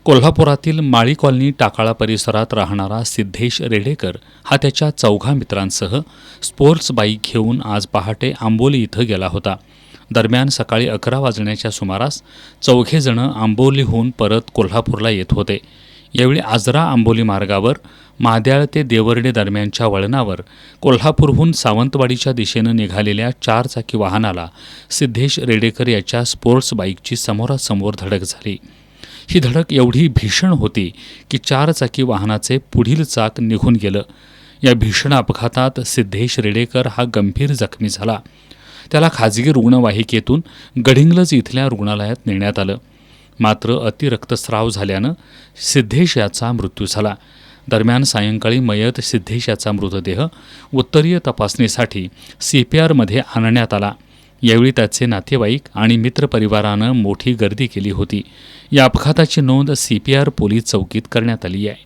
कोल्हापुरातील माळी कॉलनी टाकाळा परिसरात राहणारा सिद्धेश रेडेकर हा त्याच्या 4 मित्रांसह स्पोर्ट्स बाईक घेऊन आज पहाटे आंबोली इथं गेला होता. दरम्यान सकाळी 11 वाजण्याच्या सुमारास 4 जण आंबोलीहून परत कोल्हापूरला येत होते. यावेळी आजरा आंबोली मार्गावर माद्याळ ते देवर्डे दरम्यानच्या वळणावर कोल्हापूरहून सावंतवाडीच्या दिशेनं निघालेल्या 4 चाकी वाहनाला सिद्धेश रेडेकर याच्या स्पोर्ट्स बाईकची समोरासमोर धडक झाली. ही धडक एवढी भीषण होती की 4 चाकी वाहनाचे पुढील चाक निघून गेलं. या भीषण अपघातात सिद्धेश रेडेकर हा गंभीर जखमी झाला. त्याला खाजगी रुग्णवाहिकेतून गडिंग्लज इथल्या रुग्णालयात नेण्यात आलं. मात्र अतिरक्तस्राव झाल्यानं सिद्धेश याचा मृत्यू झाला. दरम्यान सायंकाळी मयत सिद्धेश याचा मृतदेह उत्तरीय तपासणीसाठी CPRमध्ये आणण्यात आला. यावेळी त्याचे नातेवाईक आणि मित्रपरिवारानं मोठी गर्दी केली होती. या अपघाताची नोंद CPR पोलीस चौकीत करण्यात आली आहे.